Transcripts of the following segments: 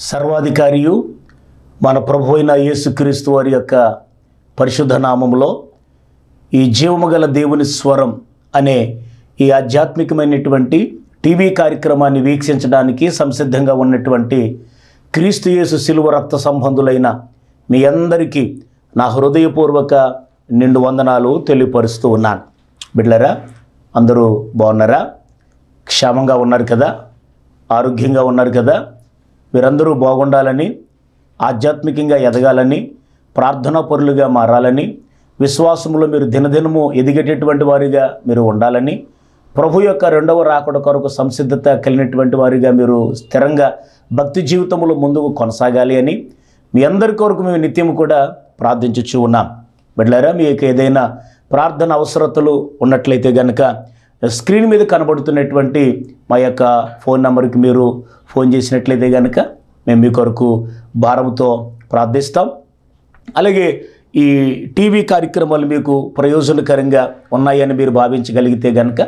సర్వాధికారియు మన ప్రభు అయిన యేసుక్రీస్తు వారి యొక్క పరిశుద్ధ నామములో ఈ జీవము గల దేవుని స్వరం అనే ఈ ఆధ్యాత్మికమైనటువంటి టీవీ కార్యక్రమాన్ని వీక్షించడానికి సంసిద్ధంగా ఉన్నటువంటి క్రీస్తు యేసు శిలువ రక్త సంబంధులైన మీ అందరికీ నా హృదయపూర్వక నిండు వందనాలు తెలియపరుస్తూ ఉన్నాను. బిడ్డలారా, అందరూ బాగున్నారా? క్షేమంగా ఉన్నారు కదా? ఆరోగ్యంగా ఉన్నారు కదా? మీరందరూ బాగుండాలని, ఆధ్యాత్మికంగా ఎదగాలని, ప్రార్థనా పరులుగా మారాలని, విశ్వాసంలో మీరు దినదినము ఎదిగేటటువంటి వారిగా మీరు ఉండాలని, ప్రభు యొక్క రెండవ రాకడ కొరకు సంసిద్ధత కలిగినటువంటి వారిగా మీరు స్థిరంగా భక్తి జీవితంలో ముందుకు కొనసాగాలి అని మీ అందరి కొరకు మేము నిత్యం కూడా ప్రార్థించుచూ ఉన్నాం. బిడ్డలారా, మీకు ఏదైనా ప్రార్థన అవసరతలు ఉన్నట్లయితే కనుక స్క్రీన్ మీద కనబడుతున్నటువంటి మా యొక్క ఫోన్ నెంబర్కి మీరు ఫోన్ చేసినట్లయితే కనుక మేము మీ కొరకు భారంతో ప్రార్థిస్తాం. అలాగే ఈ టీవీ కార్యక్రమాలు మీకు ప్రయోజనకరంగా ఉన్నాయని మీరు భావించగలిగితే కనుక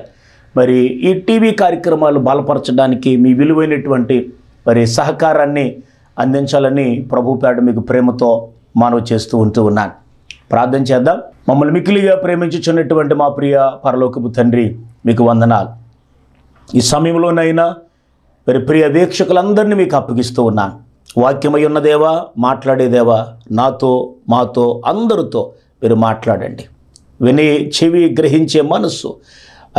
మరి ఈ టీవీ కార్యక్రమాలు బలపరచడానికి మీ విలువైనటువంటి మరి సహకారాన్ని అందించాలని ప్రభుపేట మీకు ప్రేమతో మనవి చేస్తూ ఉన్నాను. ప్రార్థన చేద్దాం. మమ్మల్ని మిక్కిలిగా ప్రేమించుచున్నటువంటి మా ప్రియ పరలోకపు తండ్రి, మీకు వందనాలు. ఈ సమయంలోనైనా మరి ప్రియ వీక్షకులందరినీ మీకు అప్పగిస్తూ ఉన్నాను. వాక్యమై ఉన్న దేవా, మాట్లాడేదేవా, నాతో మాతో అందరితో మీరు మాట్లాడండి. విని చెవి గ్రహించే మనస్సు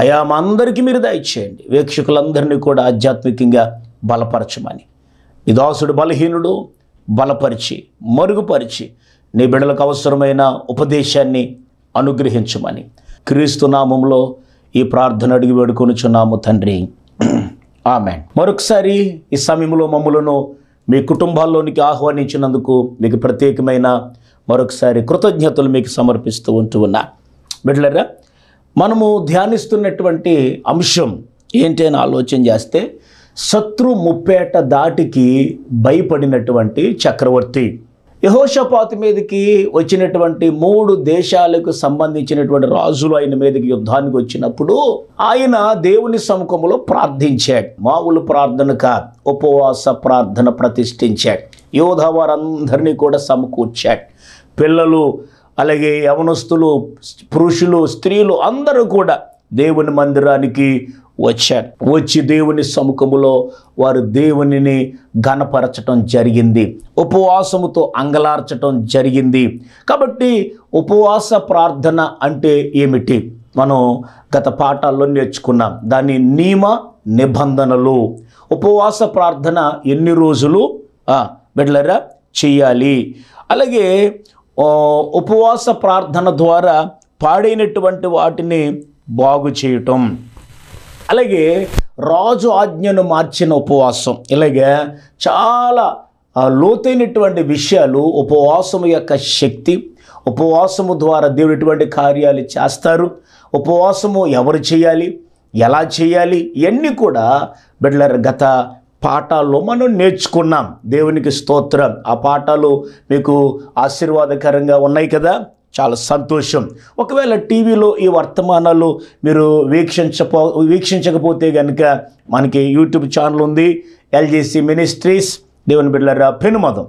అయా మా అందరికీ మీరు దయచేయండి. వీక్షకులందరినీ కూడా ఆధ్యాత్మికంగా బలపరచమని, నీ దాసుడు బలహీనుడు బలపరిచి మరుగుపరిచి నీ బిడ్డలకు అవసరమైన ఉపదేశాన్ని అనుగ్రహించమని క్రీస్తు నామంలో ఈ ప్రార్థన అడిగి వేడుకొనుచున్నాము తండ్రి, ఆమేన్. మరొకసారి ఈ సమయంలో మమ్మలను మీ కుటుంబాల్లోనికి ఆహ్వానించినందుకు మీకు ప్రత్యేకమైన మరొకసారి కృతజ్ఞతలు మీకు సమర్పిస్తూ ఉన్నా. బిడ్డలారా, మనము ధ్యానిస్తున్నటువంటి అంశం ఏంటి అని ఆలోచన చేస్తే, శత్రు ముప్పేట దాటికి భయపడినటువంటి చక్రవర్తి. యెహోషాపాతు మీదకి వచ్చినటువంటి 3 దేశాలకు సంబంధించినటువంటి రాజులు ఆయన మీదకి యుద్ధానికి వచ్చినప్పుడు ఆయన దేవుని సముఖంలో ప్రార్థించాడు. మామూలు ప్రార్థన కాదు, ఉపవాస ప్రార్థన ప్రతిష్ఠించాడు. యోధా వారందరినీ కూడా సమకూర్చాడు. పిల్లలు, అలాగే యవనస్తులు, పురుషులు, స్త్రీలు అందరూ కూడా దేవుని మందిరానికి వచ్చారు. వచ్చి దేవుని సముఖములో వారు దేవునిని ఘనపరచటం జరిగింది. ఉపవాసముతో అంగలార్చటం జరిగింది. కాబట్టి ఉపవాస ప్రార్థన అంటే ఏమిటి మనం గత పాఠాల్లో నేర్చుకున్నాం. దాని నియమ నిబంధనలు. ఉపవాస ప్రార్థన ఎన్ని రోజులు బిడ్డలారా చేయాలి. అలాగే ఉపవాస ప్రార్థన ద్వారా పాడైనటువంటి వాటిని బాగు చేయటం, అలాగే రాజు ఆజ్ఞను మార్చిన ఉపవాసం, ఇలాగే చాలా లోతైనటువంటి విషయాలు ఉపవాసము యొక్క శక్తి, ఉపవాసము ద్వారా దేవుడు ఎటువంటి కార్యాలు చేస్తారు, ఉపవాసము ఎవరు చేయాలి, ఎలా చేయాలి, ఇవన్నీ కూడా బిడ్డలారా గత పాఠాల్లో మనం నేర్చుకున్నాం. దేవునికి స్తోత్రం. ఆ పాఠాలు మీకు ఆశీర్వాదకరంగా ఉన్నాయి కదా? చాలా సంతోషం. ఒకవేళ టీవీలో ఈ వర్తమానాలు మీరు వీక్షించకపోతే కనుక మనకి యూట్యూబ్ ఛానల్ ఉంది, ఎల్జేసీ మినిస్ట్రీస్ దేవుని బిడ్డలారా పెనుమదం,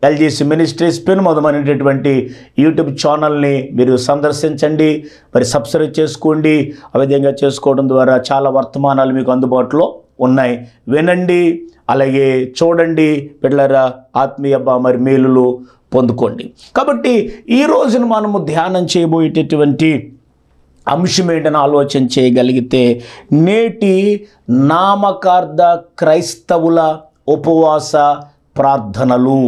ఎల్జేసీ మినిస్ట్రీస్ పెనుమదం అనేటటువంటి యూట్యూబ్ ఛానల్ని మీరు సందర్శించండి, మరి సబ్స్క్రైబ్ చేసుకోండి. ఆ విధంగా చేసుకోవడం ద్వారా చాలా వర్తమానాలు మీకు అందుబాటులో ఉన్నాయి. వినండి, అలాగే చూడండి బిడ్డలారా, ఆత్మీయ మరి మేలులు పొందుకోండి. కాబట్టి ఈ రోజున మనము ధ్యానం చేయబోయేటటువంటి అంశం ఏంటని ఆలోచన చేయగలిగితే, నేటి నామకార్థ క్రైస్తవుల ఉపవాస ప్రార్థనలు.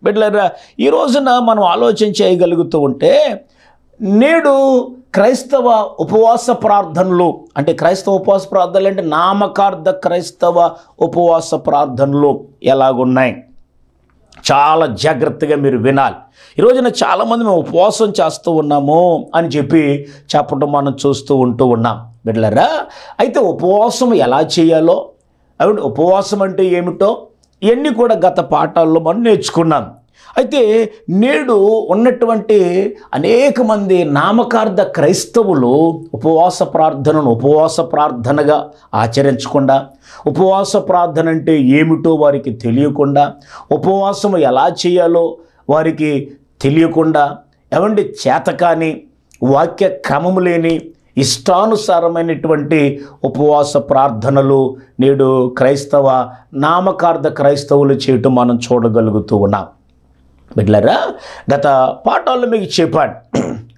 బిడ్డలారా, ఈ రోజున మనం ఆలోచన చేయగలుగుతూ ఉంటే, నేడు క్రైస్తవ ఉపవాస ప్రార్థనలు అంటే, క్రైస్తవ ఉపవాస ప్రార్థనలు అంటే నామకార్థ క్రైస్తవ ఉపవాస ప్రార్థనలు ఎలాగున్నాయి చాలా జాగ్రత్తగా మీరు వినాలి. ఈరోజున చాలామంది మేము ఉపవాసం చేస్తూ ఉన్నాము అని చెప్పడం మనం చూస్తూ ఉన్నాం. బిడ్డలారా, అయితే ఉపవాసం ఎలా చేయాలో, ఉపవాసం అంటే ఏమిటో ఇవన్నీ కూడా గత పాఠాల్లో మనం నేర్చుకున్నాం. అయితే నేడు ఉన్నటువంటి అనేక మంది నామకార్థ క్రైస్తవులు ఉపవాస ప్రార్థనగా ఆచరించకుండా, ఉపవాస ప్రార్థన అంటే ఏమిటో వారికి తెలియకుండా, ఉపవాసం ఎలా చేయాలో వారికి తెలియకుండా, ఏమండి చేతకాని వాక్య క్రమము లేని ఇష్టానుసారమైనటువంటి ఉపవాస ప్రార్థనలు నేడు నామకార్థ క్రైస్తవులు చేయటం మనం చూడగలుగుతూ ఉన్నాం. బిడ్డలారా, గత పాఠాల్లో మీకు చెప్పాను,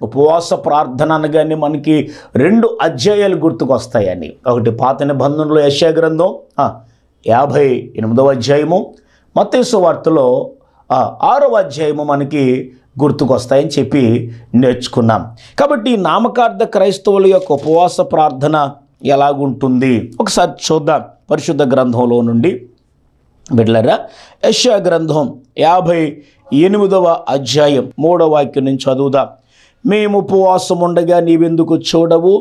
ఉపవాస ప్రార్థన అనగానే మనకి 2 అధ్యాయాలు గుర్తుకొస్తాయని. ఒకటి పాత నిబంధనలో యెషయా గ్రంథం 58వ అధ్యాయము, మత్తయి సువార్తలో 6వ అధ్యాయము మనకి గుర్తుకొస్తాయని చెప్పి నేర్చుకున్నాం. కాబట్టి నామకార్థ క్రైస్తవుల యొక్క ఉపవాస ప్రార్థన ఎలాగుంటుంది ఒకసారి చూద్దాం. పరిశుద్ధ గ్రంథంలో నుండి బిడ్డలారా, యెషయా గ్రంథం 58వ అధ్యాయం 3వ వాక్యం నుంచి చదువుదాం. మేము ఉపవాసం ఉండగా నీవెందుకు చూడవు,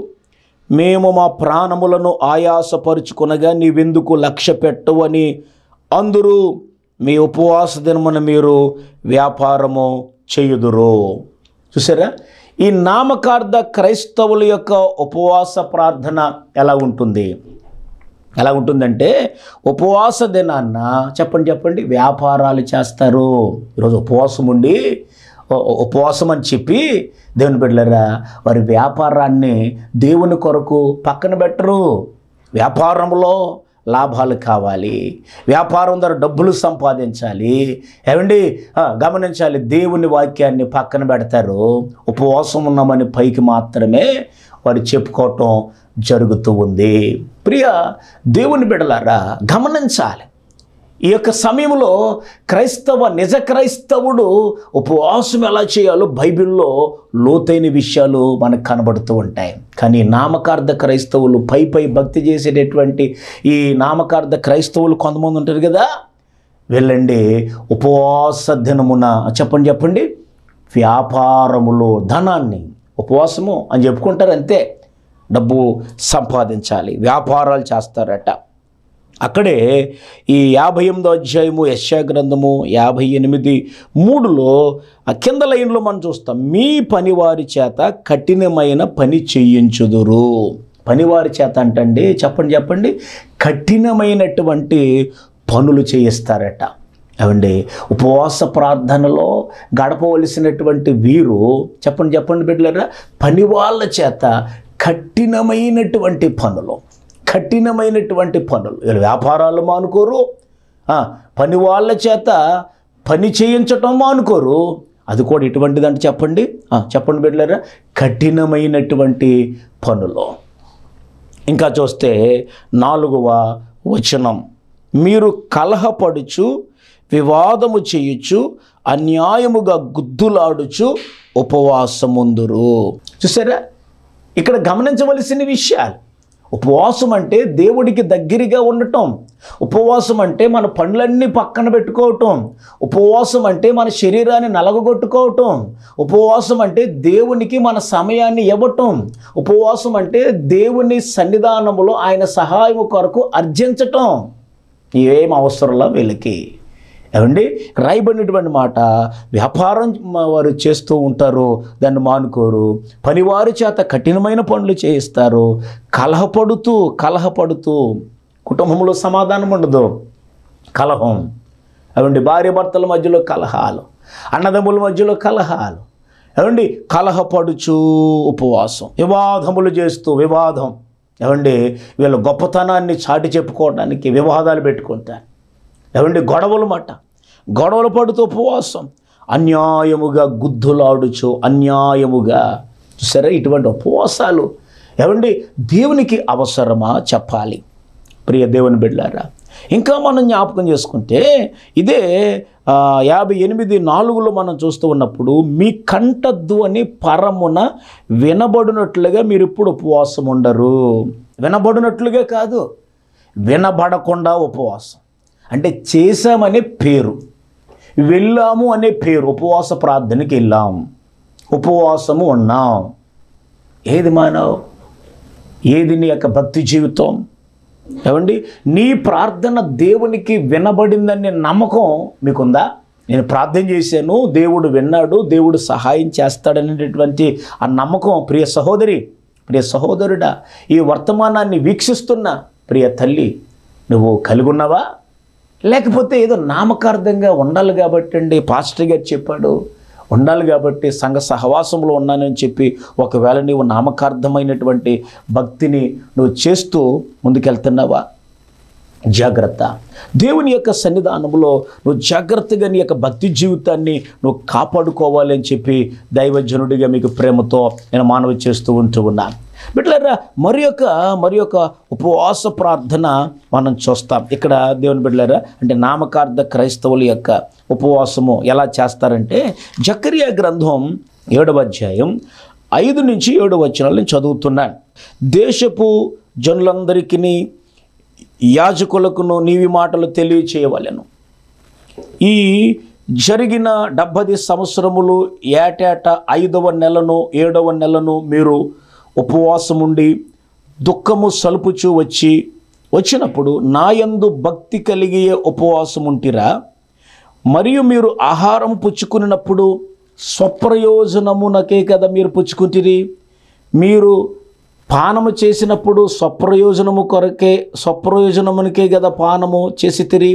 మేము మా ప్రాణములను ఆయాసపరుచుకొనగా నీవెందుకు లక్ష్య పెట్టవు అని అందరూ మీ ఉపవాస దినమున మీరు వ్యాపారము చేయుదురు. చూసారా, ఈ నామకార్థ క్రైస్తవుల యొక్క ఉపవాస ప్రార్థన ఎలా ఉంటుందంటే ఉపవాస దినాన్న చెప్పండి వ్యాపారాలు చేస్తారు. ఈరోజు ఉపవాసం అని చెప్పి దేవుని బిడ్డలారా, వారి వ్యాపారాన్ని దేవుని కొరకు పక్కన పెట్టరు. వ్యాపారంలో లాభాలు కావాలి, వ్యాపారం ద్వారా డబ్బులు సంపాదించాలి, ఏమండి గమనించాలి, దేవుని వాక్యాన్ని పక్కన పెడతారు. ఉపవాసం ఉన్నామని పైకి మాత్రమే వారు చెప్పుకోవటం జరుగుతూ ఉంది. ప్రియ దేవుని బిడ్డలారా, గమనించాలి, ఈ యొక్క సమయంలో నిజ క్రైస్తవుడు ఉపవాసం ఎలా చేయాలో బైబిల్లో లోతైన విషయాలు మనకు కనబడుతూ ఉంటాయి. కానీ నామకార్థ క్రైస్తవులు పై భక్తి చేసేటటువంటి ఈ నామకార్థ క్రైస్తవులు కొంతమంది ఉంటారు కదా, వెళ్ళండి ఉపవాస దినమున చెప్పండి వ్యాపారములో ధనాన్ని ఉపవాసము అని చెప్పుకుంటారు, అంతే, డబ్బు సంపాదించాలి, వ్యాపారాలు చేస్తారట. అక్కడే ఈ 58వ అధ్యాయము యెషయా గ్రంథము 58:3లో కింద లైన్లో మనం చూస్తాం, మీ పనివారి చేత కఠినమైన పని చేయించుదురు. పనివారి చేత అంటండి చెప్పండి కఠినమైనటువంటి పనులు చేయిస్తారట. ఏమండి, ఉపవాస ప్రార్థనలో గడపవలసినటువంటి వీరు చెప్పండి బిడ్డలారా, పని వాళ్ళ చేత కఠినమైనటువంటి పనులు వీళ్ళు వ్యాపారాలు మానుకోరు, పని వాళ్ళ చేత పని చేయించటం మానుకోరు. అది కూడా ఎటువంటిదంటే చెప్పండి బిడ్డలారా, కఠినమైనటువంటి పనులు. ఇంకా చూస్తే 4వ వచనం, మీరు కలహపడుచు వివాదము చేయుచు అన్యాయముగా గుద్దులాడుచు ఉపవాసముందురు. చూసారా, ఇక్కడ గమనించవలసిన విషయాలు. ఉపవాసం అంటే దేవుడికి దగ్గరగా ఉండటం, ఉపవాసం అంటే మన పనులన్నీ పక్కన పెట్టుకోవటం, ఉపవాసం అంటే మన శరీరాన్ని నలగొట్టుకోవటం, ఉపవాసం అంటే దేవునికి మన సమయాన్ని ఇవ్వటం, ఉపవాసం అంటే దేవుని సన్నిధానములో ఆయన సహాయం కొరకు అర్జించటం. ఏం అవసరంలా వీళ్ళకి. ఏమండి, రాయబడినటువంటి మాట, వ్యాపారం వారు చేస్తూ ఉంటారు, దాన్ని మానుకోరు, పనివారి చేత కఠినమైన పనులు చేయిస్తారు, కలహపడుతూ కుటుంబంలో సమాధానం ఉండదు, కలహం. ఏమండి, భార్య భర్తల మధ్యలో కలహాలు, అన్నదమ్ముల మధ్యలో కలహాలు, ఏమండి కలహపడుచు ఉపవాసం, వివాదములు చేస్తూ ఏమండి వీళ్ళ గొప్పతనాన్ని చాటి చెప్పుకోవడానికి వివాదాలు పెట్టుకుంటారు. ఏమండి గొడవలు పడుతూ ఉపవాసం, అన్యాయముగా గుద్దులాడుచు అన్యాయముగా. సరే, ఇటువంటి ఉపవాసాలు ఏమండి దేవునికి అవసరమా చెప్పాలి. ప్రియ దేవుని బిడ్డలారా, ఇంకా మనం జ్ఞాపకం చేసుకుంటే ఇదే 58:4లో మనం చూస్తూ ఉన్నప్పుడు, మీ కంఠధ్వని పరమున వినబడినట్లుగా మీరు ఇప్పుడు ఉపవాసం ఉండరు. వినబడినట్లుగా కాదు, వినబడకుండా ఉపవాసం. అంటే చేశామనే పేరు, వెళ్ళాము అనే పేరు, ఉపవాస ప్రార్థనకి వెళ్ళాం, ఉపవాసము ఉన్నాం. ఏది మానవ్, ఏది నీ యొక్క భక్తి జీవితం? ఏమండి, నీ ప్రార్థన దేవునికి వినబడిందనే నమ్మకం మీకుందా? నేను ప్రార్థన చేశాను, దేవుడు విన్నాడు, దేవుడు సహాయం చేస్తాడనేటటువంటి ఆ నమ్మకం ప్రియ సహోదరి, ప్రియ సహోదరుడా, ఈ వర్తమానాన్ని వీక్షిస్తున్న ప్రియ తల్లి నువ్వు కలిగి ఉన్నావా? లేకపోతే ఏదో నామకార్థంగా ఉండాలి కాబట్టి అండి, పాస్టర్ గారు చెప్పాడు ఉండాలి కాబట్టి సంఘ సహవాసంలో ఉన్నానని చెప్పి ఒకవేళ నీవు నామకార్థమైనటువంటి భక్తిని నువ్వు చేస్తూ ముందుకెళ్తున్నావా? జాగ్రత్త. దేవుని యొక్క సన్నిధానంలో నువ్వు జాగ్రత్తగా నీ యొక్క భక్తి జీవితాన్ని నువ్వు కాపాడుకోవాలి అని చెప్పి దైవజనుడిగా మీకు ప్రేమతో నేను మనవి చేస్తూ ఉన్నాను. బిడ్డలారా, మరి యొక్క ఉపవాస ప్రార్థన మనం చూస్తాం ఇక్కడ. దేవుని బిడ్డలారా, అంటే నామకార్థ క్రైస్తవుల యొక్క ఉపవాసము ఎలా చేస్తారంటే, జకరియా గ్రంథం 7వ అధ్యాయం 5 నుంచి 7 వచనాలు నేను చదువుతున్నాను. దేశపు జనులందరికీ యాజకులకును నీవి మాటలు తెలియచేయవలెను. ఈ జరిగిన 70 సంవత్సరములు ఏటేటా 5వ నెలను 7వ నెలను మీరు ఉపవాసముండి దుఃఖము సలుపుచూ వచ్చినప్పుడు నాయందు భక్తి కలిగే ఉపవాసం ఉంటిరా. మరియు మీరు ఆహారం పుచ్చుకున్నప్పుడు స్వప్రయోజనమునకే కదా మీరు పుచ్చుకుంటిరి. మీరు పానము చేసినప్పుడు స్వప్రయోజనమునికే కదా పానము చేసితిరి.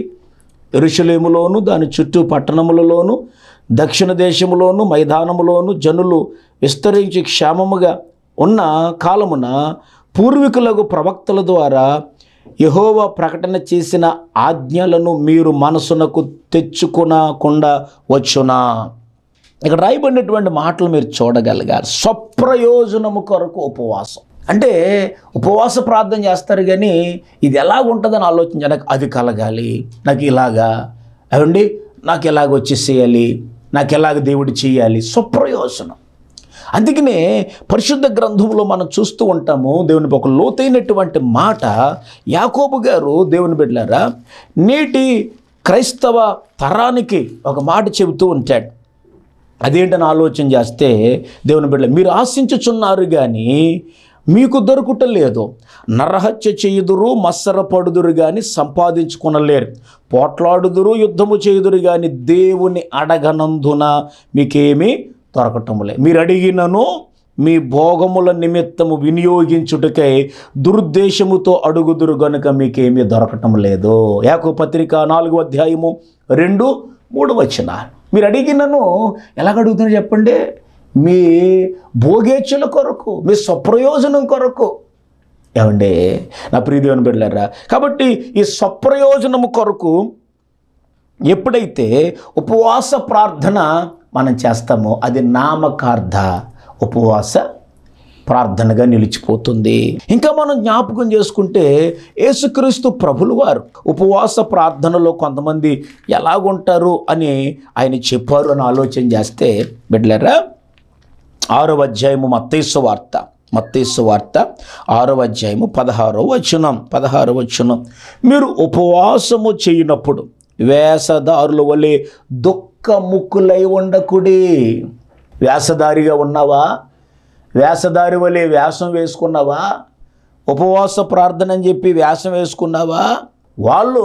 యెరూషలేములోను దాని చుట్టూ పట్టణములలోను దక్షిణ దేశములోను మైదానములోను జనులు విస్తరించి క్షేమముగా ఉన్న కాలమున పూర్వీకులకు ప్రవక్తల ద్వారా యెహోవా ప్రకటన చేసిన ఆజ్ఞలను మీరు మనసునకు తెచ్చుకొనకుండా వచ్చునా. ఇక్కడ రాయబడినటువంటి మాటలు మీరు చూడగలిగారు. స్వప్రయోజనము కొరకు ఉపవాసం అంటే ఉపవాస ప్రార్థన చేస్తారు, కానీ ఇది ఎలా ఉంటుందని ఆలోచించాలి. నాకు అది కలగాలి, నాకు ఇలాగా అవండి, నాకు ఎలాగ వచ్చేసేయాలి, నాకు ఎలాగ దేవుడు చేయాలి. స్వప్రయోజనం. అందుకనే పరిశుద్ధ గ్రంథంలో మనం చూస్తూ ఉంటాము, దేవుని ఒక లోతైనటువంటి మాట యాకోబు గారు, దేవుని బిడ్డలారా, నేటి క్రైస్తవ తరానికి ఒక మాట చెబుతూ ఉంటాడు. అదేంటని ఆలోచన చేస్తే, దేవుని బిడ్డలు, మీరు ఆశించుచున్నారు కానీ మీకు దొరుకుటలేదు, నరహత్య చేయుదురు, మత్సరపడుదురు కానీ సంపాదించుకొనలేరు, పోట్లాడుదురు, యుద్ధము చేయుదురు కానీ దేవుని అడగనందున మీకేమీ దొరకటములే. మీరు అడిగినను మీ భోగముల నిమిత్తము వినియోగించుటకై దురుద్దేశముతో అడుగుదురు గనుక మీకేమీ దొరకటం లేదు. యాకోబు పత్రిక 4వ అధ్యాయము 2-3 వచనాలు. మీరు అడిగినను ఎలాగ అడుగుతున్నారు చెప్పండి? మీ భోగేచ్ఛల కొరకు, మీ స్వప్రయోజనం కొరకు. ఏమండి నా ప్రియదేవుని బిడ్డలారా, కాబట్టి ఈ స్వప్రయోజనము కొరకు ఎప్పుడైతే ఉపవాస ప్రార్థన మనం చేస్తామో అది నామకార్థ ఉపవాస ప్రార్థనగా నిలిచిపోతుంది. ఇంకా మనం జ్ఞాపకం చేసుకుంటే యేసుక్రీస్తు ప్రభులు వారు ఉపవాస ప్రార్థనలో కొంతమంది ఎలాగుంటారు అని ఆయన చెప్పారు అని ఆలోచన చేస్తే, బిడ్డలారా, 6వ అధ్యాయము మత్తయి వార్త 6వ అధ్యాయము 16వ వచనం. మీరు ఉపవాసము చేయనప్పుడు వేషధారుల వలె దుఃఖముక్కులై ఉండకుడి. వేషధారిగా ఉన్నావా? వేషధారి వలె వేషం వేసుకున్నావా? ఉపవాస ప్రార్థన అని చెప్పి వేషం వేసుకున్నావా? వాళ్ళు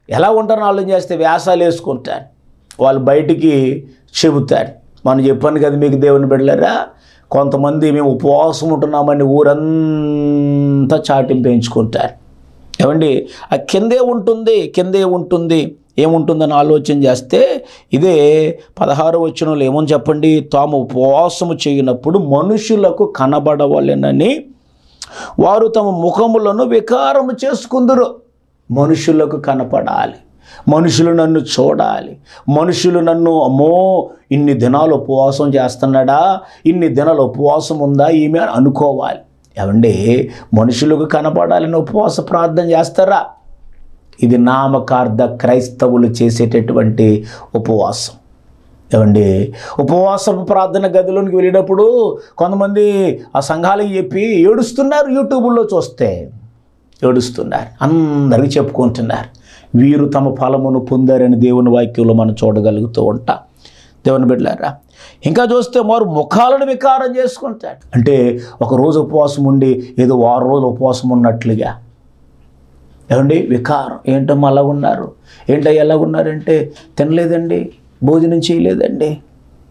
ఎలా ఉంటారని ఆలోచన చేస్తే వేషాలు వేసుకుంటారు, వాళ్ళు బయటికి చెబుతారు. మనం చెప్పాను కదా మీకు దేవుని బిడ్డలారా, కొంతమంది మేము ఉపవాసం ఉంటున్నామని ఊరంతా చాటింపు పెంచుకుంటారు. ఏమండి, ఆ కిందే ఉంటుంది ఏముంటుందని ఆలోచన చేస్తే ఇదే 16వ వచనంలో ఏమని చెప్పండి? తాము ఉపవాసము చేయనప్పుడు మనుషులకు కనబడవలెనని వారు తమ ముఖములను వికారము చేసుకుందురు. మనుషులకు కనపడాలి, మనుషులు నన్ను చూడాలి, మనుషులు నన్ను అమ్మో ఇన్ని దినాలు ఉపవాసం చేస్తున్నాడా, ఇన్ని దినాలు ఉపవాసం ఉందా ఈమె అని అనుకోవాలి. ఏమండి, మనుషులకు కనపడాలని ఉపవాస ప్రార్థన చేస్తారా? ఇది నామకార్థ క్రైస్తవులు చేసేటటువంటి ఉపవాసం. ఏమండి, ఉపవాస ప్రార్థన గదిలోనికి వెళ్ళేటప్పుడు కొంతమంది ఆ సంఘాలకు చెప్పి ఏడుస్తున్నారు. యూట్యూబ్లో చూస్తే ఏడుస్తున్నారు, అందరికీ చెప్పుకుంటున్నారు. వీరు తమ ఫలమును పొందారని దేవుని వాక్యంలో మనం చూడగలుగుతూ ఉంటాం. దేవుని బిడ్డలారా, ఇంకా చూస్తే వారు ముఖాలను వికారం చేసుకుంటారు. అంటే ఒకరోజు ఉపవాసం ఉండి ఏదో 6 రోజులు ఉపవాసం ఉన్నట్లుగా. ఏమండి, వికారం. ఏంటమ్మా అలా ఉన్నారు, ఎలా ఉన్నారంటే తినలేదండి, భోజనం చేయలేదండి,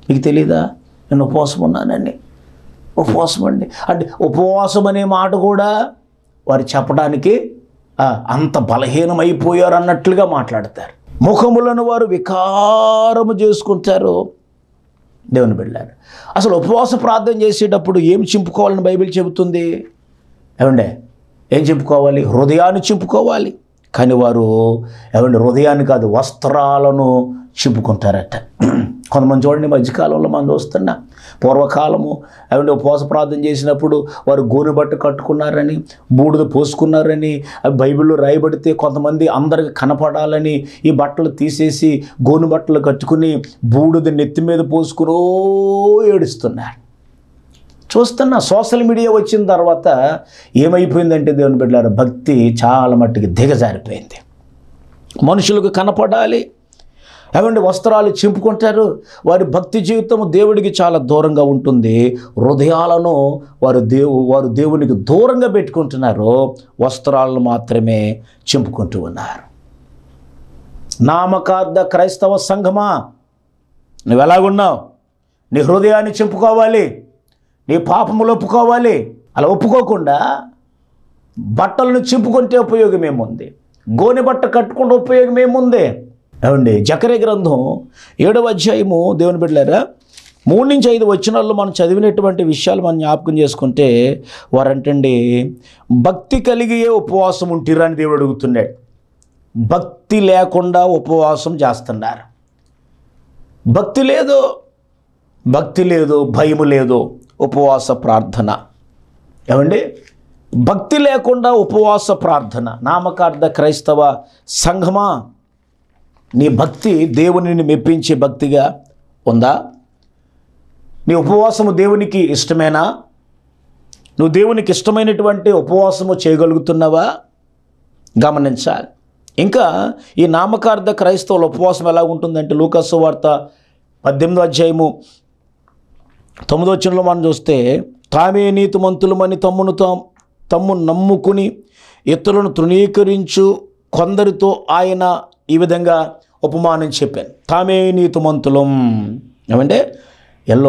మీకు తెలీదా నేను ఉపవాసం ఉన్నానండి, ఉపవాసం అండి అంటే ఉపవాసం అనే మాట కూడా వారు చెప్పడానికి అంత బలహీనమైపోయారు అన్నట్లుగా మాట్లాడతారు. ముఖములను వారు వికారము చేసుకుంటారు. దేవుని బిడ్డలారా, అసలు ఉపవాస ప్రార్థన చేసేటప్పుడు ఏం చింపుకోవాలని బైబిల్ చెబుతుంది? ఏమండే ఏం చింపుకోవాలి? హృదయాన్ని చింపుకోవాలి. కానీ వారు హృదయాన్ని కాదు, వస్త్రాలను చింపుకుంటారట. కొంతమంది చూడండి, మధ్యకాలంలో మనం చూస్తున్నా, పూర్వకాలము ఉపవాస ప్రార్థన చేసినప్పుడు వారు గోనె బట్ట కట్టుకున్నారని, బూడిద పోసుకున్నారని అవి బైబిల్లో రాయబడితే కొంతమంది అందరికి కనపడాలని ఈ బట్టలు తీసేసి గోనె బట్టలు కట్టుకుని బూడిద నెత్తి మీద పోసుకుని ఏడుస్తున్నారు. చూస్తున్నా సోషల్ మీడియా వచ్చిన తర్వాత ఏమైపోయిందంటే దేవుని బిడ్డలారా, భక్తి చాలా మట్టుకు దిగజారిపోయింది. మనుషులకు కనపడాలి, వస్త్రాలు చింపుకుంటారు. వారి భక్తి జీవితం దేవుడికి చాలా దూరంగా ఉంటుంది. హృదయాలను వారు దేవునికి దూరంగా పెట్టుకుంటున్నారు. వస్త్రాలను మాత్రమే చింపుకుంటూ ఉన్నారు. నామకార్థ క్రైస్తవ సంఘమా, నువ్వు ఎలాగున్నావు? నీ హృదయాన్ని చింపుకోవాలి, నీ పాపములు ఒప్పుకోవాలి. అలా ఒప్పుకోకుండా బట్టలను చింపుకుంటే ఉపయోగం ఏముంది? గోనె బట్ట కట్టుకుంటే ఉపయోగం ఏముంది? జకర్యా గ్రంథం 7వ అధ్యాయము దేవుని బిడ్డలారా 3-5 వచనాల్లో మనం చదివినటువంటి విషయాలు మనం జ్ఞాపకం చేసుకుంటే వారంటండి, భక్తి కలిగే ఉపవాసం ఉంటిరా అని దేవుడు అడుగుతున్నాడు. భక్తి లేకుండా ఉపవాసం చేస్తున్నారు. భక్తి లేదు, భయము లేదు, ఉపవాస ప్రార్థన. భక్తి లేకుండా ఉపవాస ప్రార్థన. నామకార్థ క్రైస్తవ సంఘమా, నీ భక్తి దేవునిని మెప్పించే భక్తిగా ఉందా? నీ ఉపవాసము దేవునికి ఇష్టమేనా? నువ్వు దేవునికి ఇష్టమైనటువంటి ఉపవాసము చేయగలుగుతున్నావా? గమనించాలి. ఇంకా ఈ నామకార్థ క్రైస్తవుల ఉపవాసం ఎలా ఉంటుందంటే లూకా సువార్త 18వ అధ్యాయము 9వ వచనంలో మనం చూస్తే, తామే నీతిమంతులమని తమ్ము నమ్ముకుని ఇతరులను తృణీకరించు కొందరితో ఆయన ఈ విధంగా ఉపమానం చెప్పాను. తామే నీతిమంతులం.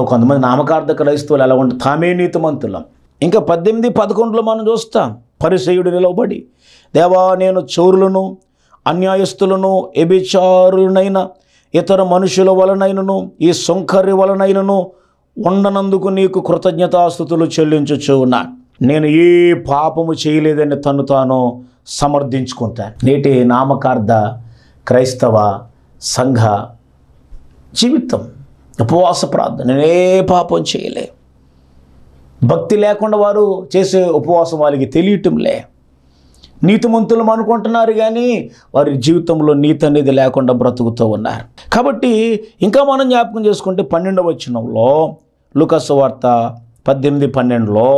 కొంతమంది నామకార్థ క్రైస్తవులు ఎలా ఉంటారు? తామే నీతిమంతులం. ఇంకా 18-11లో మనం చూస్తాం, పరిసయ్యుడు నిలవబడి, దేవా నేను చోరులను, అన్యాయస్తులను, వ్యభిచారులనైన ఇతర మనుషుల వలనైనను ఈ సుంకర్రి వలనైనను ఉండనందుకు నీకు కృతజ్ఞతాస్తుతులు చెల్లించుచు ఉన్నా. నేను ఏ పాపము చేయలేదని తను తాను సమర్థించుకుంటాను. నేటి నామకార్థ క్రైస్తవ సంఘ జీవితం ఉపవాస ప్రార్థన. నేనే పాపం చేయలే. భక్తి లేకుండా వారు చేసే ఉపవాసం వారికి తెలియటంలే. నీతిమంతులు అనుకుంటున్నారు కానీ వారి జీవితంలో నీతి అనేది లేకుండా బ్రతుకుతూ ఉన్నారు. కాబట్టి ఇంకా మనం జ్ఞాపకం చేసుకుంటే 12వ వచనంలో లూకా సువార్త 18:12లో,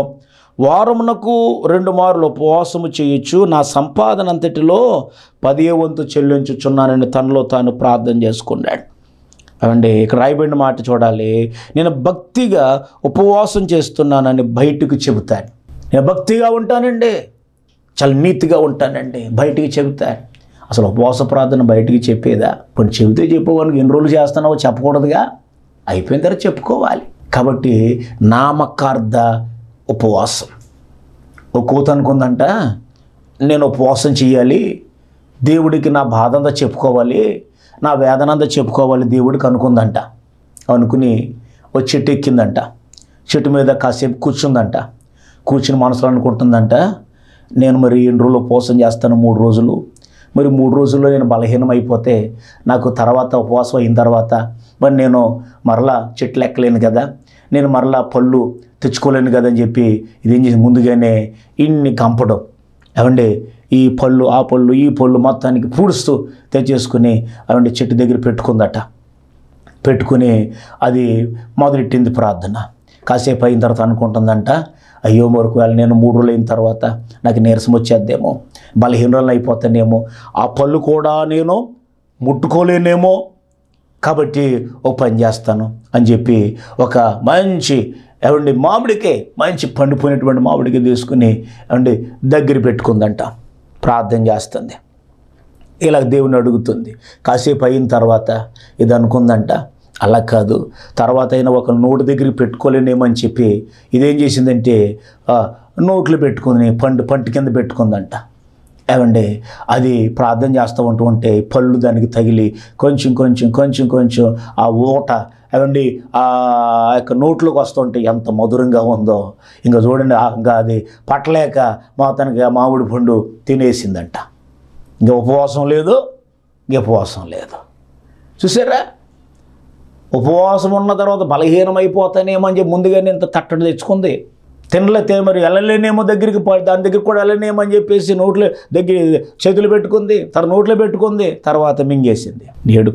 వారమునకు 2 మార్లు ఉపవాసము చేయొచ్చు, నా సంపాదన అంతటిలో 10వ వంతు చెల్లించుచున్నానని తనలో తాను ప్రార్థన చేసుకున్నాడు. ఇక్కడ రాయబడిన మాట చూడాలి, నేను భక్తిగా ఉపవాసం చేస్తున్నానని బయటకు చెబుతాను. నేను భక్తిగా ఉంటానండి, చాలా నీతిగా ఉంటానండి, బయటికి చెబుతాను. అసలు ఉపవాస ప్రార్థన బయటికి చెప్పేదా? కొన్ని చెబితే చెప్పేవానికి ఎన్ని రోజులు చేస్తున్నావో చెప్పకూడదుగా, అయిపోయిన తర్వాత చెప్పుకోవాలి. కాబట్టి నామకార్థ ఉపవాసం. ఓ కూత అనుకుందంట, నేను ఉపవాసం చేయాలి, దేవుడికి నా బాధ అంతా చెప్పుకోవాలి, నా వేదన అంతా చెప్పుకోవాలి దేవుడికి అనుకుందంట. అనుకుని ఓ చెట్టు ఎక్కిందంట. చెట్టు మీద కాసేపు కూర్చుందంట. కూర్చుని మనసులో అనుకుంటుందంట, నేను మరి ఎన్ని రోజులు ఉపవాసం చేస్తాను? 3 రోజులు. మరి 3 రోజుల్లో నేను బలహీనం అయిపోతే నాకు తర్వాత ఉపవాసం అయిన తర్వాత మరి నేను మరలా చెట్లు ఎక్కలేను కదా, నేను మరలా పళ్ళు తెచ్చుకోలేను కదా అని చెప్పి ఇదేం చేసి ముందుగానే ఇన్ని కంపడం, ఈ పళ్ళు ఆ పళ్ళు ఈ పళ్ళు మొత్తానికి పూడుస్తూ తెచ్చేసుకుని చెట్టు దగ్గర పెట్టుకుందట. పెట్టుకుని అది మొదలెట్టింది ప్రార్థన. కాసేపు అయిన తర్వాత అనుకుంటుందంట, అయ్యో ఒకవేళ నేను 3 రోజులు అయిన తర్వాత నాకు నీరసం వచ్చేద్దేమో, బలహీనరాలు అయిపోతానేమో, ఆ పళ్ళు కూడా నేను ముట్టుకోలేనేమో, కాబట్టి ఒక పని చేస్తాను అని చెప్పి ఒక మంచి మామిడికే, మంచి పండిపోయినటువంటి మామిడికి తీసుకుని దగ్గర పెట్టుకుందంట. ప్రార్థన చేస్తుంది. ఇలా దేవుని అడుగుతుంది. కాసేపు అయిన తర్వాత ఇది అనుకుందంట, అలా కాదు, తర్వాత అయినా ఒక నోటి దగ్గరికి పెట్టుకోలేనేమని చెప్పి ఇదేం చేసిందంటే నోట్లు పెట్టుకుని పంటి కింద పెట్టుకుందంట. ఏమండి, అది ప్రార్థన చేస్తూ ఉంటే పళ్ళు దానికి తగిలి కొంచెం కొంచెం కొంచెం కొంచెం ఆ ఊట ఏమండి ఆ యొక్క నోట్లోకి వస్తుంటే ఎంత మధురంగా ఉందో. ఇంకా చూడండి, ఇంకా అది పట్టలేక మొత్తానికి ఆ మామిడి పండు తినేసిందంట. ఇంకా ఉపవాసం లేదు, చూసారా? ఉపవాసం ఉన్న తర్వాత బలహీనమైపోతానేమని చెప్పి ముందుగానే ఇంత తట్టడి తెచ్చుకుంది. తినలేతే మరి వెళ్ళలేనేమో దగ్గరికి, దాని దగ్గరికి కూడా వెళ్ళలేనేమో అని చెప్పేసి నోట్లో దగ్గర చేతులు పెట్టుకుంది, నోట్లో పెట్టుకుంది, తర్వాత మింగేసింది. నేడు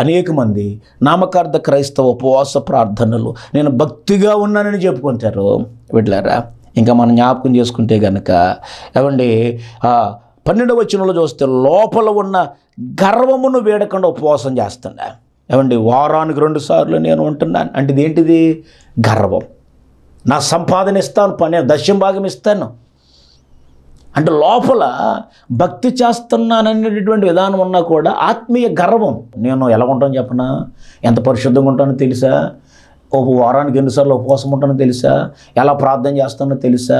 అనేక మంది నామకార్థ క్రైస్తవ ఉపవాస ప్రార్థనలు నేను భక్తిగా ఉన్నానని చెప్పుకుంటారు. వీళ్ళారా, ఇంకా మనం జ్ఞాపకం చేసుకుంటే కనుక ఏమండి 12వ వచనంలో చూస్తే లోపల ఉన్న గర్వమును వేడకుండా ఉపవాసం చేస్తున్నా. ఏమండి, వారానికి 2 సార్లు నేను ఉంటున్నాను అంటే ఇదేంటిది? గర్వం. నా సంపాదన ఇస్తాను, దశమ భాగం ఇస్తాను అంటే లోపల భక్తి చేస్తున్నాననేటటువంటి విధానం ఉన్నా కూడా ఆత్మీయ గర్వం. నేను ఎలా ఉంటానో చెప్పనా? ఎంత పరిశుద్ధంగా ఉంటానో తెలుసా? వారానికి ఎన్నిసార్లు ఉపవాసం ఉంటానో తెలుసా? ఎలా ప్రార్థన చేస్తానో తెలుసా?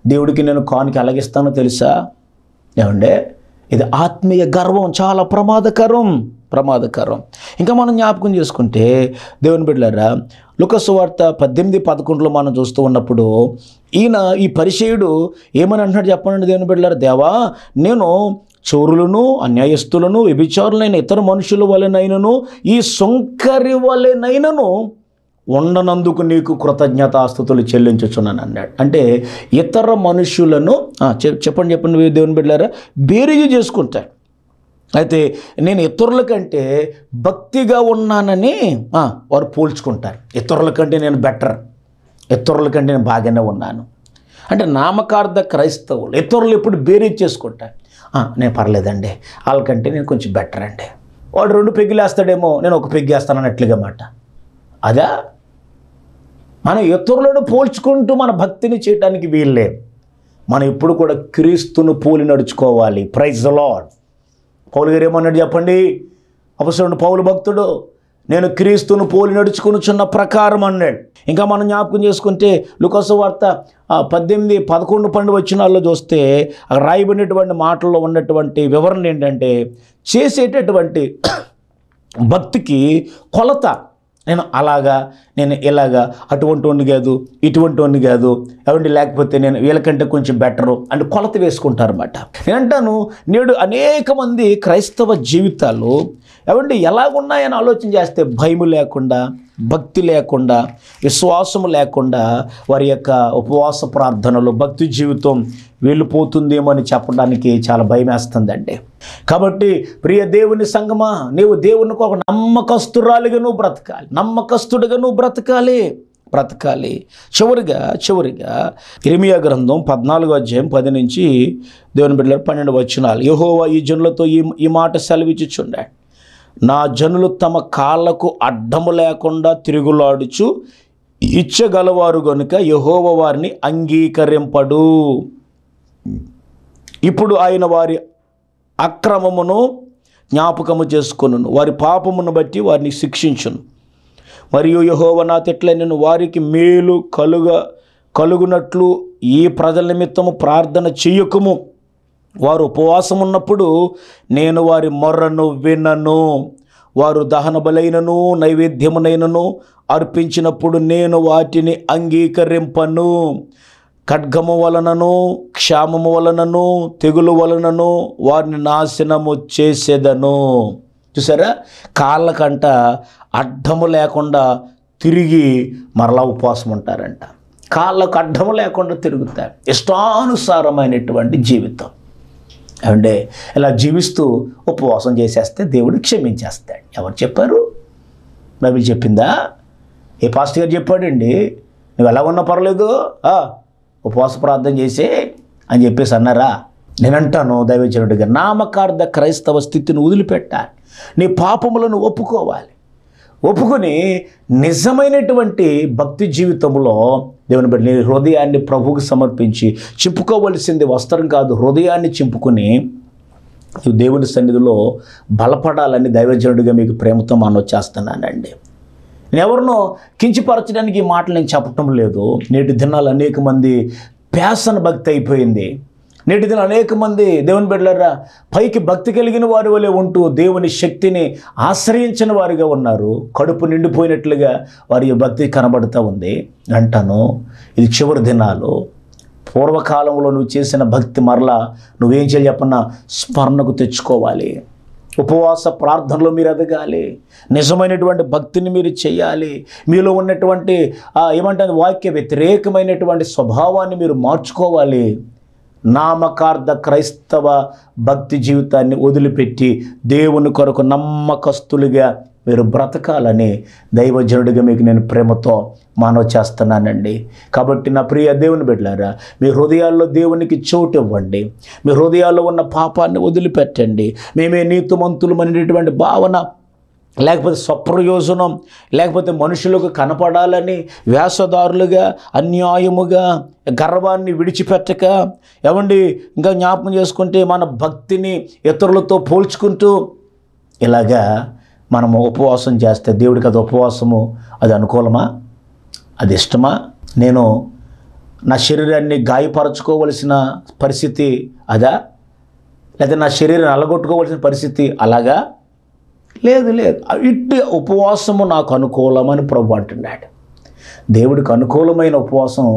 దేవుడికి నేను కానుక ఎలాగిస్తానో తెలుసా? ఏమంటే ఇది ఆత్మీయ గర్వం, చాలా ప్రమాదకరం. ఇంకా మనం జ్ఞాపకం చేసుకుంటే దేవుని బిడ్డలారా, లూకా సువార్త 18:11 మనం చూస్తూ ఉన్నప్పుడు ఈ పరిసయ్యుడు ఏమని అంటున్నాడు చెప్పండి దేవుని బిడ్డలారా? దేవా, నేను చోరులను, అన్యాయస్తులను, వ్యభిచారులైన ఇతర మనుషుల వలెనైనను ఈ సుంకరి వలెనైనను ఉండనందుకు నీకు కృతజ్ఞతాస్తుతులు చెల్లించుచున్నాను అన్నాడు. అంటే ఇతర మనుషులను చెప్పండి దేవుని బిడ్డలారా, బేరీజు చేసుకుంటాడు. అయితే నేను ఇతరుల కంటే భక్తిగా ఉన్నానని వారు పోల్చుకుంటారు. ఇతరుల కంటే నేను బెటర్, ఇతరుల కంటే నేను బాగానే ఉన్నాను అంటే నామకార్థ క్రైస్తవులు ఇతరులు ఎప్పుడు బేరీజ్ చేసుకుంటారు. నేను పర్లేదండి, వాళ్ళకంటే నేను కొంచెం బెటర్ అండి. వాడు 2 పెగ్గులు వేస్తాడేమో, నేను 1 పెగ్గు వేస్తానన్నట్లుగా మాట. అదా? మనం ఇతరులను పోల్చుకుంటూ మన భక్తిని చేయడానికి వీళ్ళే. మనం ఎప్పుడు కూడా క్రీస్తును పోలి నడుచుకోవాలి. Praise the lord. పౌలు గారు ఏమన్నాడు చెప్పండి? అపొస్తలుడు పౌలు భక్తుడు, నేను క్రీస్తును పోలి నడుచుకునిచున్న ప్రకారం అన్నాడు. ఇంకా మనం జ్ఞాపకం చేసుకుంటే లూకా సువార్త 18-11 వచనాల్లో చూస్తే అక్కడ రాయబడినటువంటి మాటల్లో ఉన్నటువంటి వివరణ ఏంటంటే, చేసేటటువంటి భక్తికి కొలత. నేను అలాగా, నేను ఇలాగా, అటువంటి వాడిని కాదు, ఇటువంటి వాడిని కాదు, ఏమండి, లేకపోతే నేను వీళ్ళకంటే కొంచెం బెటరు అంటే కొలత వేసుకుంటారు అన్నమాట. నేను అంటాను, నేడు అనేక మంది క్రైస్తవ జీవితాలు ఏమండి ఎలాగున్నాయని ఆలోచన చేస్తే భయము లేకుండా, భక్తి లేకుండా, విశ్వాసము లేకుండా వారి యొక్క ఉపవాస ప్రార్థనలు, భక్తి జీవితం వెళ్ళిపోతుందేమో అని చెప్పడానికి చాలా భయం వేస్తుందండి. కాబట్టి ప్రియ దేవుని సంగమా, నీవు దేవునికి ఒక నమ్మకస్తురాలిగా నువ్వు బ్రతకాలి, నమ్మకస్తుడిగా నువ్వు బ్రతకాలి. చివరిగా ఇర్మియా గ్రంథం 14వ అధ్యాయం 10 నుంచి దేవుని బిడ్డలారా 12 వచనాలు. యెహోవా ఈ జనులతో ఈ మాట సెలవిచ్చుచున్నాడు, నా జనులు తమ కాళ్ళకు అడ్డము లేకుండా తిరుగులాడుచు ఇచ్చగలవారు గనుక యెహోవా వారిని అంగీకరింపడు. ఇప్పుడు ఆయన వారి అక్రమమును జ్ఞాపకము చేసుకొనును, వారి పాపమును బట్టి వారిని శిక్షించును. మరియు యెహోవా నా తెట్ల నేను వారికి మేలు కలుగునట్లు ఈ ప్రజల నిమిత్తము ప్రార్థన చెయ్యకుము. వారు ఉపవాసం ఉన్నప్పుడు నేను వారి మొర్రను వినను. వారు దహన బలైనను నైవేద్యమునైనను అర్పించినప్పుడు నేను వాటిని అంగీకరింపను. ఖడ్గము వలనను, క్షామము వలనను, తెగులు వలనను వారిని నాశనము చేసేదను. చూసారా? కాళ్ళకంట అడ్డము లేకుండా తిరిగి మరలా ఉపవాసం ఉంటారంట. కాళ్ళకు అడ్డము లేకుండా తిరుగుతారు. ఇష్టానుసారమైనటువంటి జీవితం. అంటే ఇలా జీవిస్తూ ఉపవాసం చేసేస్తే దేవుడు క్షమించేస్తాడు. ఎవరు చెప్పారు? బైబిల్ చెప్పిందా? ఏ పాస్టర్ గారు చెప్పాడండి? నువ్వు ఎలా ఉన్నా పర్లేదు, ఉపవాస ప్రార్థన చేసే అని చెప్పేసి అన్నారా? నేనంటాను దైవజనుడిగా, నామకార్థ క్రైస్తవ స్థితిని వదిలిపెట్టాలి. నీ పాపములను ఒప్పుకొని నిజమైనటువంటి భక్తి జీవితంలో దేవుని బిడ్డ నీ హృదయాన్ని ప్రభువుకు సమర్పించి చింపుకోవలసింది వస్త్రం కాదు, హృదయాన్ని చింపుకొని ఈ దేవుని సన్నిధిలో బలపడాలని దైవజనుడిగా మీకు ప్రేమతో మనవి చేస్తున్నానండి. నేను ఎవరినో కించపరచడానికి ఈ మాటలు నేను చెప్పటం లేదు. నేటి దినాలు అనేక మంది ప్యాసన భక్తి అయిపోయింది. నేటి దినాలు అనేక మంది దేవుని బిడ్డలారా పైకి భక్తి కలిగిన వారి వలె ఉంటూ దేవుని శక్తిని ఆశ్రయించిన వారిగా ఉన్నారు. కడుపు నిండిపోయినట్లుగా వారి భక్తి కనబడుతూ ఉంది. అంటాను, ఇది చివరి దినాలు. పూర్వకాలంలో నువ్వు చేసిన భక్తి మరలా నువ్వేం చేయాలి చెప్పన్నా, స్మరణకు తెచ్చుకోవాలి. ఉపవాస ప్రార్థనలో మీరు ఎదగాలి. నిజమైనటువంటి భక్తిని మీరు చేయాలి. మీలో ఉన్నటువంటి ఏమంటారు వాక్య వ్యతిరేకమైనటువంటి స్వభావాన్ని మీరు మార్చుకోవాలి. నామకార్థ క్రైస్తవ భక్తి జీవితాన్ని వదిలిపెట్టి దేవుని కొరకు నమ్మకస్తులుగా మీరు బ్రతకాలని దైవజనుడిగా మీకు నేను ప్రేమతో మనవి చేస్తున్నానండి. కాబట్టి నా ప్రియ దేవుని బిడ్డలారా, మీ హృదయాల్లో దేవునికి చోటు ఇవ్వండి. మీ హృదయాల్లో ఉన్న పాపాన్ని వదిలిపెట్టండి. మేమే నీతిమంతులమైనటువంటి భావన, లేకపోతే స్వప్రయోజనం, లేకపోతే మనుషులకు కనపడాలని వేషధారులుగా అన్యాయముగా గర్వాన్ని విడిచిపెట్టక, ఏమండి ఇంకా జ్ఞాపకం చేసుకుంటే మన భక్తిని ఇతరులతో పోల్చుకుంటూ ఇలాగా మనము ఉపవాసం చేస్తే దేవుడికి అది ఉపవాసము అది అనుకూలమా, అది ఇష్టమా? నేను నా శరీరాన్ని గాయపరచుకోవలసిన పరిస్థితి అదా, లేదా నా శరీరాన్ని అలగొట్టుకోవలసిన పరిస్థితి అలాగా? లేదు. ఇట్టి ఉపవాసము నాకు అనుకూలమని ప్రభు అంటున్నాడు. దేవుడికి అనుకూలమైన ఉపవాసం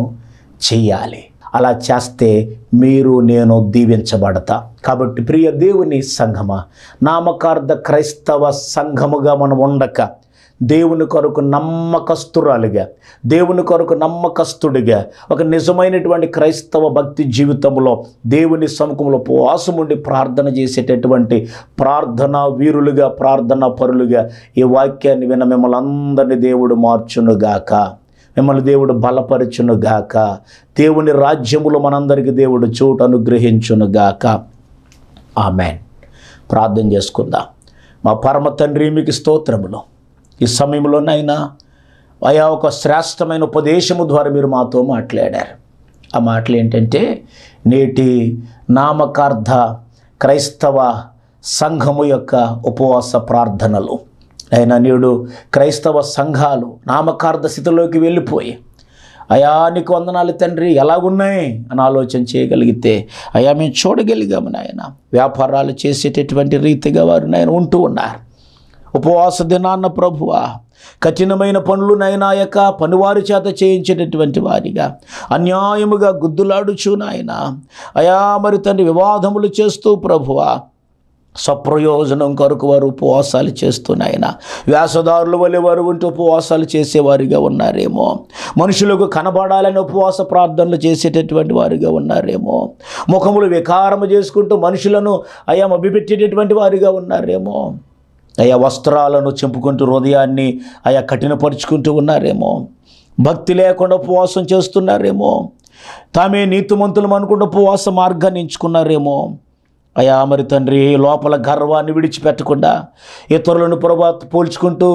చెయ్యాలి. అలా చేస్తే మీరు నేను దీవించబడతా. కాబట్టి ప్రియ దేవుని సంఘమా, నామకార్థ క్రైస్తవ సంఘముగా మనం ఉండక దేవుని కొరకు నమ్మకస్తురాలుగా, దేవుని కొరకు నమ్మకస్తుడిగా ఒక నిజమైనటువంటి క్రైస్తవ భక్తి జీవితంలో దేవుని సముఖంలో ఉపవాసం ఉండి ప్రార్థన చేసేటటువంటి ప్రార్థనా వీరులుగా, ప్రార్థనా పరులుగా ఈ వాక్యాన్ని విన్న మిమ్మల్ని అందరినీ దేవుడు మార్చునుగాక, మిమ్మల్ని దేవుడు బలపరచునుగాక, దేవుని రాజ్యములో మనందరికీ దేవుడు చోటు అనుగ్రహించునుగాక. ఆమెన్. ప్రార్థన చేసుకుందాం. మా పరమ తండ్రి, మీకు స్తోత్రములు. ఈ సమయంలోనైనా అయా ఒక శ్రేష్టమైన ఉపదేశము ద్వారా మీరు మాతో మాట్లాడారు. ఆ మాటలు ఏంటంటే, నేటి నామకార్థ క్రైస్తవ సంఘము యొక్క ఉపవాస ప్రార్థనలు. అయినా నేడు క్రైస్తవ సంఘాలు నామకార్థ స్థితిలోకి వెళ్ళిపోయి, అయా నీకు వందనాలు తండ్రి ఎలాగున్నాయి అని ఆలోచన చేయగలిగితే అయా మేము చూడగలిగాము నాయన. వ్యాపారాలు చేసేటటువంటి రీతిగా వారు నాయన ఉంటూ ఉన్నారు. ఉపవాస దినాన్న ప్రభువా కఠినమైన పనులు నైనా యొక్క పనివారి చేత చేయించేటటువంటి వారిగా అన్యాయముగా గుద్దులాడుచు నాయన అయా మరి తండ్రి వివాదములు చేస్తూ ప్రభువా స్వప్రయోజనం కొరకు వారు ఉపవాసాలు చేస్తున్నాయన. వ్యాసదారుల వలె వారు ఉంటూ ఉపవాసాలు చేసేవారిగా ఉన్నారేమో, మనుషులకు కనబడాలని ఉపవాస ప్రార్థనలు చేసేటటువంటి వారిగా ఉన్నారేమో, ముఖములు వికారము చేసుకుంటూ మనుషులను అయా మభ్యపెట్టేటటువంటి వారిగా ఉన్నారేమో, అయా వస్త్రాలను చింపుకుంటూ హృదయాన్ని అయా కఠినపరుచుకుంటూ ఉన్నారేమో, భక్తి లేకుండా ఉపవాసం చేస్తున్నారేమో, తామే నీతిమంతులం అనుకుంటూ ఉపవాస మార్గాన్ని ఎంచుకున్నారేమో. అయా మరి తండ్రి లోపల గర్వాన్ని విడిచిపెట్టకుండా ఇతరులను పోల్చుకుంటూ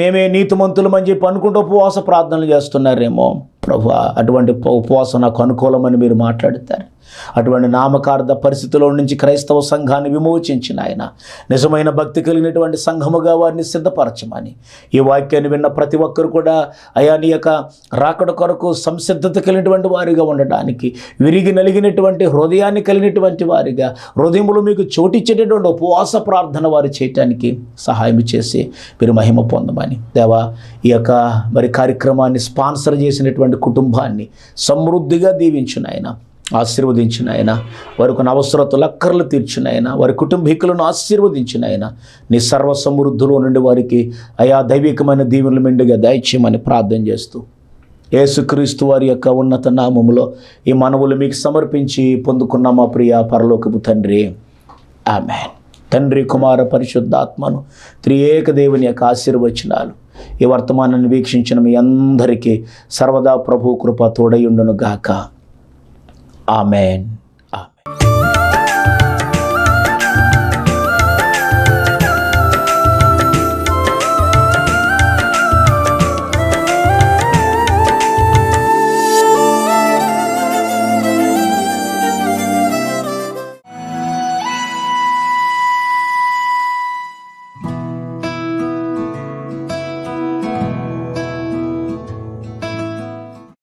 మేమే నీతిమంతులమని చెప్పి అనుకుంటూ ఉపవాస ప్రార్థనలు చేస్తున్నారేమో. ప్రభు అటువంటి ఉపవాసం నాకు అనుకూలమని మీరు మాట్లాడతారు. అటువంటి నామకార్థ పరిస్థితుల్లో నుంచి క్రైస్తవ సంఘాన్ని విమోచించిన ఆయన నిజమైన భక్తి కలిగినటువంటి సంఘముగా వారిని సిద్ధపరచమని ఈ వాక్యాన్ని విన్న ప్రతి ఒక్కరు కూడా అయా నీ యొక్క రాకడ కొరకు సంసిద్ధత కలిగినటువంటి వారిగా ఉండడానికి, విరిగి నలిగినటువంటి హృదయాన్ని కలిగినటువంటి వారిగా హృదయములు మీకు చోటిచ్చేటటువంటి ఉపవాస ప్రార్థన వారు చేయటానికి సహాయం చేసి మీరు మహిమ పొందమని దేవా, ఈ యొక్క మరి కార్యక్రమాన్ని స్పాన్సర్ చేసినటువంటి కుటుంబాన్ని సమృద్ధిగా దీవించిన ఆయన, ఆశీర్వదించిన ఆయన, వారికి అవసరతలు అక్కర్లు తీర్చిన ఆయన, వారి కుటుంబీకులను ఆశీర్వదించిన ఆయన, నీ సర్వ సమృద్ధిలో నుండి వారికి అయా దైవికమైన దీవెనలు మెండుగా దయచేయమని ప్రార్థన చేస్తూ యేసుక్రీస్తు వారి యొక్క ఉన్నత నామములో ఈ మనవులు మీకు సమర్పించి పొందుకున్న మా ప్రియ పరలోకపు తండ్రి, ఆమేన్. తండ్రి, కుమార, పరిశుద్ధాత్మను త్రియేక దేవుని యొక్క ఆశీర్వచనాలు ఈ వర్తమానాన్ని వీక్షించిన మీ అందరికీ సర్వదా ప్రభు కృప తోడయుండును గాక. ఆమెన్.